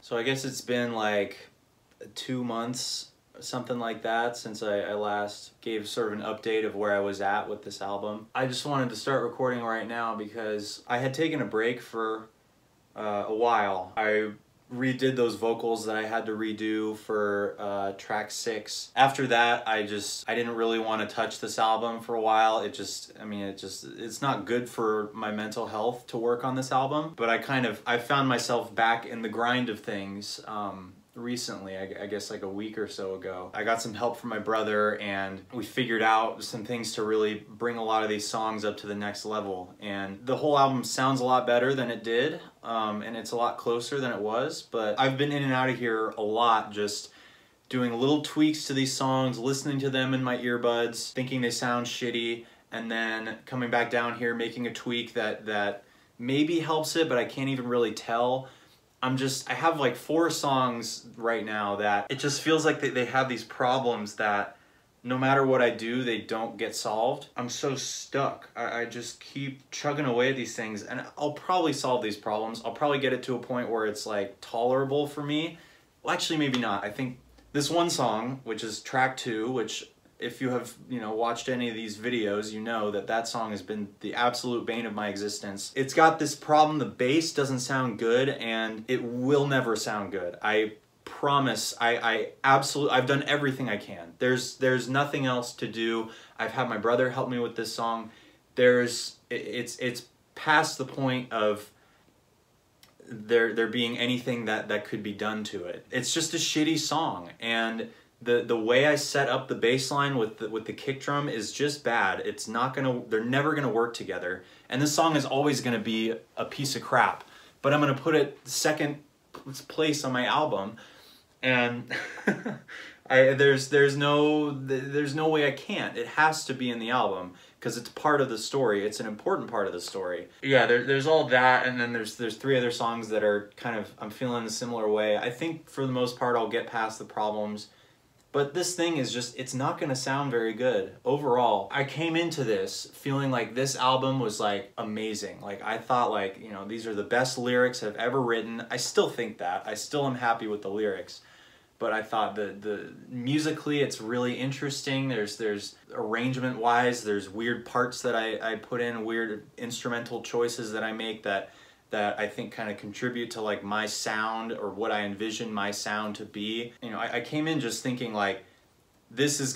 So I guess it's been like 2 months, something like that, since I last gave sort of an update of where I was at with this album. I just wanted to start recording right now because I had taken a break for a while. I redid those vocals that I had to redo for track 6. After that, I didn't really want to touch this album for a while. It's not good for my mental health to work on this album, but I found myself back in the grind of things recently, I guess like a week or so ago. I got some help from my brother and we figured out some things to really bring a lot of these songs up to the next level. And the whole album sounds a lot better than it did, and it's a lot closer than it was, but I've been in and out of here a lot just doing little tweaks to these songs, listening to them in my earbuds, thinking they sound shitty, and then coming back down here making a tweak that maybe helps it, but I can't even really tell. I have like 4 songs right now that it just feels like they have these problems that no matter what I do, they don't get solved. I'm so stuck. I just keep chugging away at these things, and I'll probably solve these problems. I'll probably get it to a point where it's like tolerable for me. Well, actually maybe not. I think this one song, which is track 2, which if you have, watched any of these videos, you know that song has been the absolute bane of my existence. It's got this problem, the bass doesn't sound good, and it will never sound good. I promise, I've done everything I can. There's nothing else to do. I've had my brother help me with this song. It's past the point of there being anything that could be done to it. It's just a shitty song, and the way I set up the bass line with the kick drum is just bad. They're never gonna work together. And this song is always gonna be a piece of crap. But I'm gonna put it second place on my album, and there's no way I can't. It has to be in the album because it's part of the story. It's an important part of the story. Yeah, there's all that, and then there's 3 other songs that are I'm feeling a similar way. I think for the most part I'll get past the problems. But this thing is it's not gonna sound very good overall. I came into this feeling like this album was like amazing. Like I thought like, these are the best lyrics I've ever written. I still think that. I still am happy with the lyrics. But I thought the musically it's really interesting. There's arrangement wise, there's weird parts that I put in, weird instrumental choices that I make that I think kind of contribute to like my sound or what I envision my sound to be. I came in just thinking like, this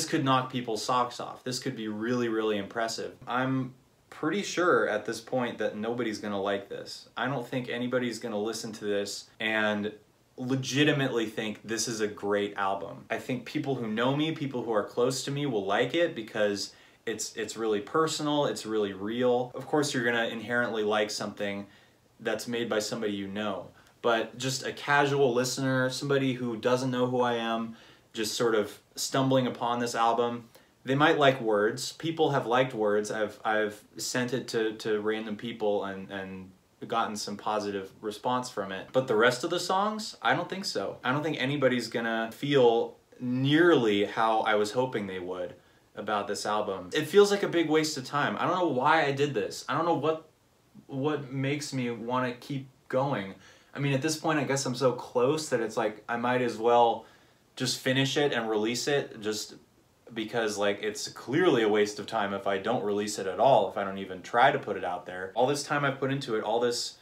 could knock people's socks off. This could be really, really impressive. I'm pretty sure at this point that nobody's gonna like this. I don't think anybody's gonna listen to this and legitimately think this is a great album. I think people who know me, people who are close to me will like it because it's really personal, it's really real. Of course you're gonna inherently like something that's made by somebody you know, but just a casual listener, somebody who doesn't know who I am, just sort of stumbling upon this album, they might like Words. People have liked Words. I've sent it to random people and gotten some positive response from it. But the rest of the songs, I don't think so. I don't think anybody's gonna feel nearly how I was hoping they would about this album. It feels like a big waste of time. I don't know why I did this. I don't know what makes me want to keep going. I mean, at this point, I guess I'm so close that it's like I might as well just finish it and release it, just because like it's clearly a waste of time if I don't release it at all, if I don't even try to put it out there. All this time I've put into it, all this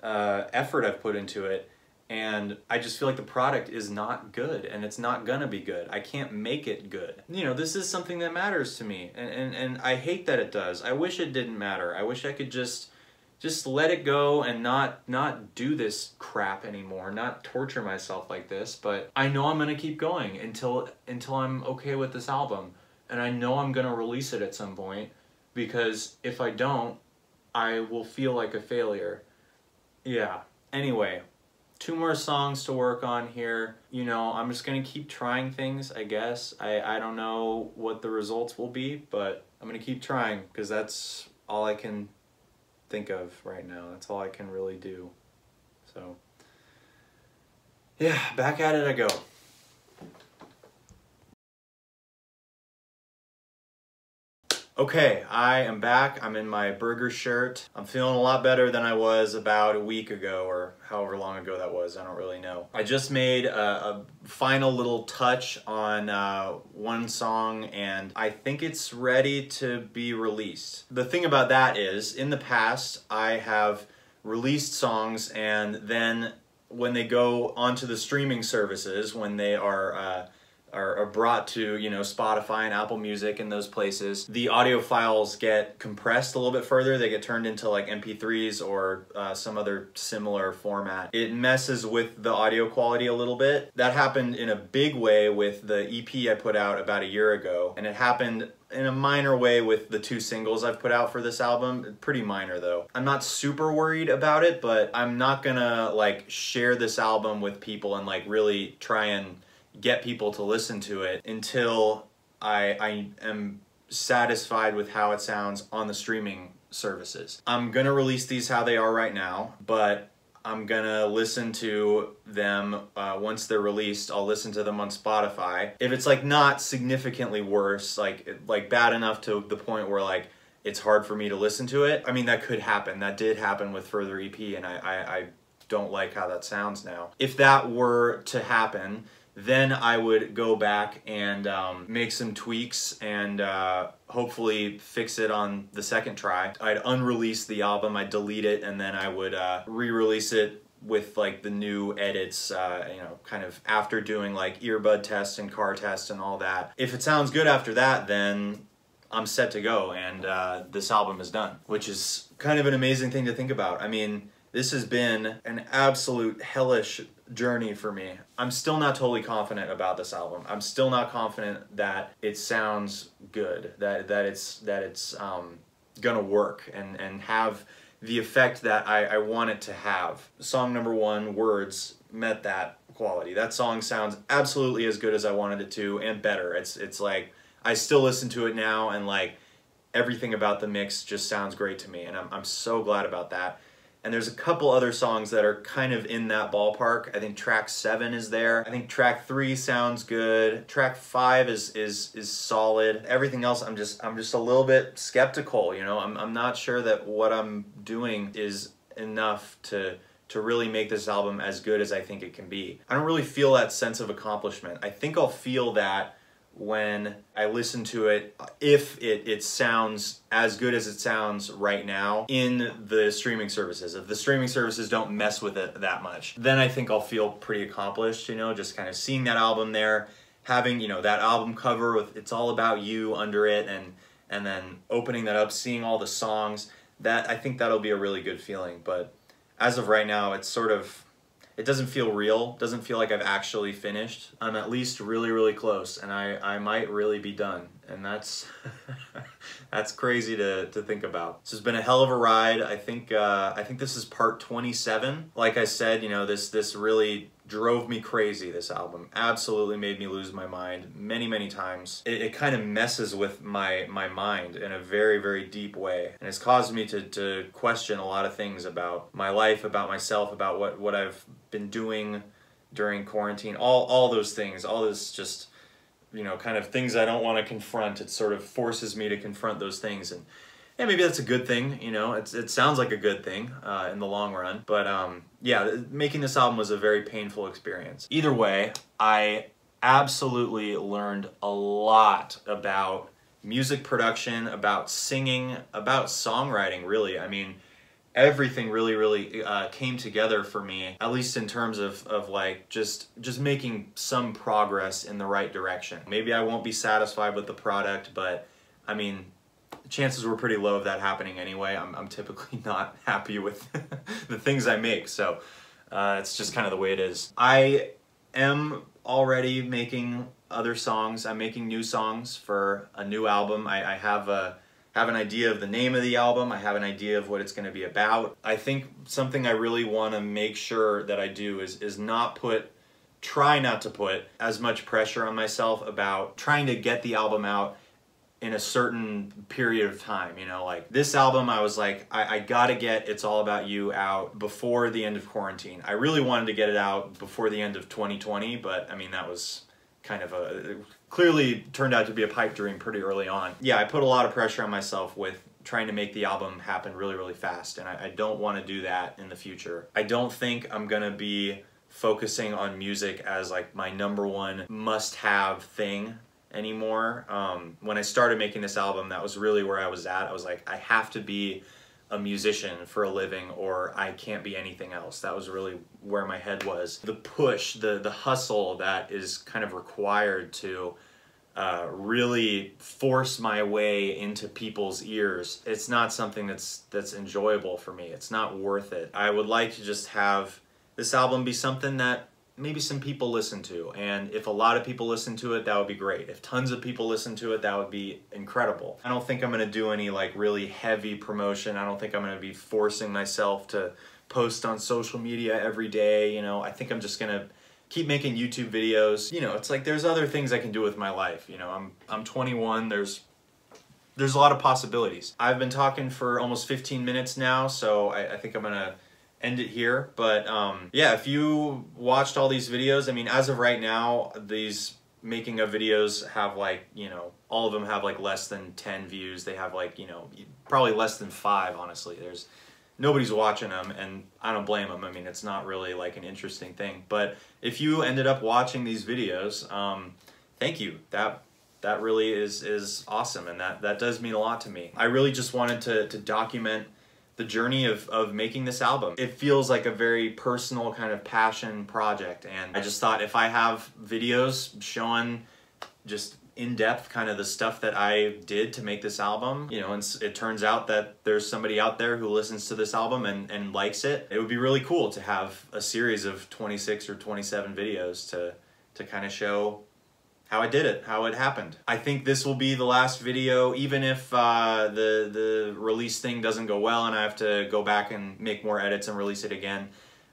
effort I've put into it, and I just feel like the product is not good, and it's not gonna be good. I can't make it good. This is something that matters to me, and I hate that it does. I wish it didn't matter. I wish I could just let it go and not do this crap anymore, not torture myself like this, but I know I'm gonna keep going until I'm okay with this album, and I know I'm gonna release it at some point, because if I don't, I will feel like a failure. Yeah, anyway. 2 more songs to work on here. I'm just gonna keep trying things, I guess. I don't know what the results will be, but I'm gonna keep trying because that's all I can think of right now. That's all I can really do. So, yeah, back at it I go. Okay, I am back. I'm in my burger shirt. I'm feeling a lot better than I was about a week ago, or however long ago that was. I don't really know. I just made a final little touch on one song, and I think it's ready to be released. The thing about that is, in the past, I have released songs, and then when they go onto the streaming services, when they are brought to, you know, Spotify and Apple Music and those places, the audio files get compressed a little bit further. They get turned into like MP3s or some other similar format. It messes with the audio quality a little bit. That happened in a big way with the EP I put out about a year ago, and it happened in a minor way with the 2 singles I've put out for this album. Pretty minor though. I'm not super worried about it, but I'm not gonna like share this album with people and like really try and get people to listen to it until I am satisfied with how it sounds on the streaming services. I'm gonna release these how they are right now, but I'm gonna listen to them once they're released. I'll listen to them on Spotify. If it's like not significantly worse, like bad enough to the point where like it's hard for me to listen to it, I mean, that could happen. That did happen with Further EP, and I don't like how that sounds now. If that were to happen, then I would go back and make some tweaks and hopefully fix it on the second try. I'd unrelease the album, I'd delete it, and then I would re-release it with like the new edits, you know, kind of after doing like earbud tests and car tests and all that. If it sounds good after that, then I'm set to go, and this album is done, which is kind of an amazing thing to think about. I mean, this has been an absolute hellish journey for me. I'm still not totally confident about this album. I'm still not confident that it sounds good, that it's gonna work and have the effect that I want it to have. Song number 1, Words, met that quality. That song sounds absolutely as good as I wanted it to, and better. It's like, I still listen to it now, and like everything about the mix just sounds great to me, and I'm so glad about that. And there's a couple other songs that are kind of in that ballpark. I think track 7 is there. I think track 3 sounds good. Track 5 is solid. Everything else, I'm just a little bit skeptical, you know? I'm not sure that what I'm doing is enough to really make this album as good as I think it can be. I don't really feel that sense of accomplishment. I think I'll feel that when I listen to it, if it sounds as good as it sounds right now in the streaming services. If the streaming services don't mess with it that much, then I think I'll feel pretty accomplished, you know, just kind of seeing that album there, having, you know, that album cover with "It's All About You" under it, and then opening that up, seeing all the songs. That, I think that'll be a really good feeling. But as of right now, it's sort of, it doesn't feel real, doesn't feel like I've actually finished. I'm at least really, really close, and I might really be done. And that's that's crazy to think about. This has been a hell of a ride. I think this is part 27. Like I said, you know, this really drove me crazy, this album. Absolutely made me lose my mind many, many times. It kind of messes with my mind in a very, very deep way. And it's caused me to question a lot of things about my life, about myself, about what I've been doing during quarantine. All those things, all this just, you know, kind of things I don't want to confront. It sort of forces me to confront those things, and maybe that's a good thing, you know. It sounds like a good thing in the long run, but yeah, making this album was a very painful experience. Either way, I absolutely learned a lot about music production, about singing, about songwriting, really. I mean, everything really came together for me, at least in terms of like just making some progress in the right direction. Maybe I won't be satisfied with the product, but I mean, chances were pretty low of that happening anyway. I'm typically not happy with the things I make, so it's just kind of the way it is. I am already making other songs. I'm making new songs for a new album. I have an idea of the name of the album. I have an idea of what it's going to be about. I think something I really want to make sure that I do is try not to put as much pressure on myself about trying to get the album out in a certain period of time, you know, like this album, I was like, I gotta get It's All About You out before the end of quarantine. I really wanted to get it out before the end of 2020, but I mean, that was kind of a, clearly turned out to be a pipe dream pretty early on. Yeah, I put a lot of pressure on myself with trying to make the album happen really, really fast, and I don't want to do that in the future. I don't think I'm gonna be focusing on music as like my #1 must-have thing anymore. When I started making this album, that was really where I was at. I was like, I have to be a musician for a living or I can't be anything else. That was really where my head was. The push, the hustle that is kind of required to really force my way into people's ears, it's not something that's enjoyable for me. It's not worth it. I would like to just have this album be something that maybe some people listen to, and if a lot of people listen to it, that would be great. If tons of people listen to it, that would be incredible. I don't think I'm gonna do any like really heavy promotion. I don't think I'm gonna be forcing myself to post on social media every day, you know. I think I'm just gonna keep making YouTube videos. You know, it's like there's other things I can do with my life. You know, I'm 21, there's a lot of possibilities. I've been talking for almost 15 minutes now, so I think I'm gonna end it here. But yeah, if you watched all these videos, I mean, as of right now, these making of videos have like, you know, all of them have like less than 10 views. They have like, you know, probably less than 5, honestly. Nobody's watching them, and I don't blame them. I mean, it's not really like an interesting thing. But if you ended up watching these videos, thank you. That really is awesome, and that does mean a lot to me. I really just wanted to document the journey of making this album. It feels like a very personal kind of passion project, and I just thought if I have videos showing just in-depth kind of the stuff that I did to make this album, you know, and it turns out that there's somebody out there who listens to this album and likes it, it would be really cool to have a series of 26 or 27 videos to kind of show how I did it, how it happened. I think this will be the last video, even if the release thing doesn't go well and I have to go back and make more edits and release it again.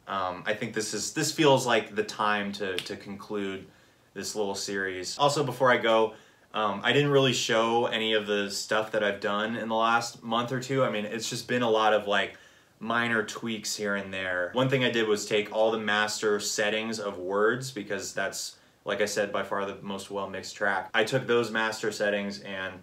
I think this feels like the time to conclude this little series. Also, before I go, I didn't really show any of the stuff that I've done in the last month or two. I mean, it's just been a lot of like minor tweaks here and there. One thing I did was take all the master settings of words, because that's, like I said, by far the most well-mixed track. I took those master settings and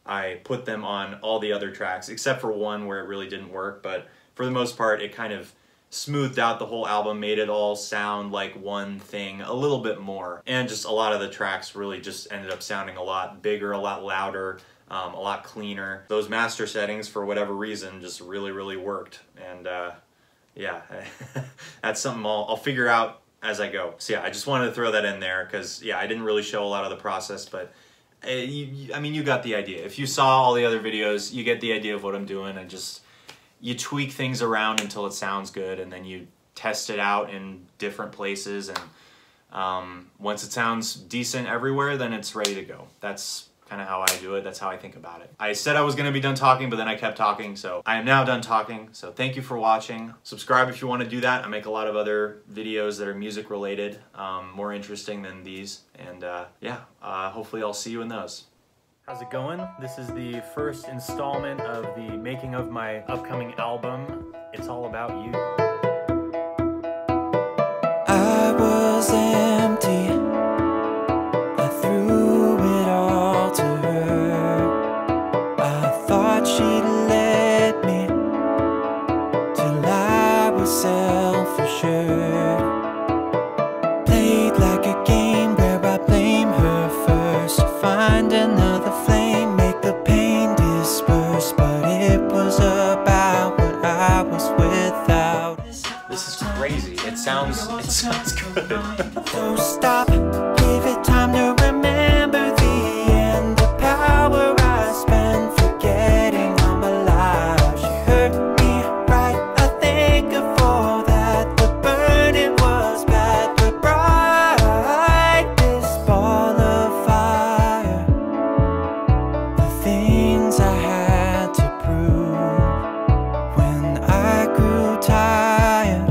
I put them on all the other tracks, except for one where it really didn't work, but for the most part, it kind of smoothed out the whole album, made it all sound like one thing a little bit more. And just a lot of the tracks really just ended up sounding a lot bigger, a lot louder, a lot cleaner. Those master settings, for whatever reason, just really, really worked. And yeah, that's something I'll figure out as I go. So yeah, I just wanted to throw that in there because, yeah, I didn't really show a lot of the process, but I mean, you got the idea. If you saw all the other videos, you get the idea of what I'm doing, and just you tweak things around until it sounds good, and then you test it out in different places, and once it sounds decent everywhere, then it's ready to go. That's kind of how I do it. That's how I think about it. I said I was going to be done talking, but then I kept talking, so I am now done talking. So thank you for watching. Subscribe if you want to do that. I make a lot of other videos that are music related, more interesting than these, and yeah, hopefully I'll see you in those. How's it going? This is the first installment of the making of my upcoming album. It's all about you. I was empty. I threw it all to her. I thought she'd let me till I was self-assured. Played like a game where I blame her first. Find another flame, make the pain disperse. But it was about what I was without. This is crazy. It sounds good. So stop, give it time to remember the end. The power I spent forgetting I'm alive. She hurt me right, I thank her for that. The burning was bad, but bright this ball of fire. The things I had to prove when I grew tired,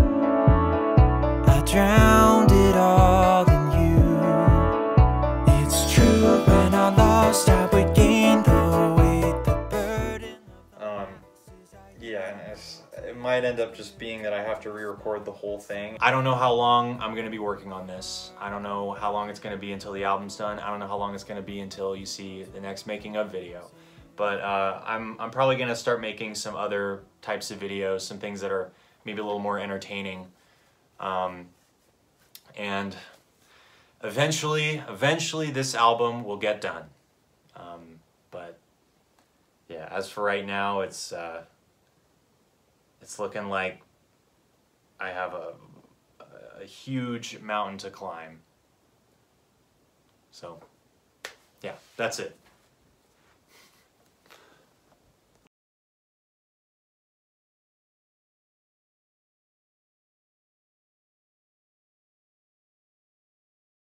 I drowned it all in you. might end up just being that I have to re-record the whole thing. I don't know how long I'm gonna be working on this. I don't know how long it's gonna be until the album's done. I don't know how long it's gonna be until you see the next making of video. But I'm probably gonna start making some other types of videos, some things that are maybe a little more entertaining. And eventually this album will get done. But yeah, as for right now, it's looking like I have a huge mountain to climb. So yeah, that's it.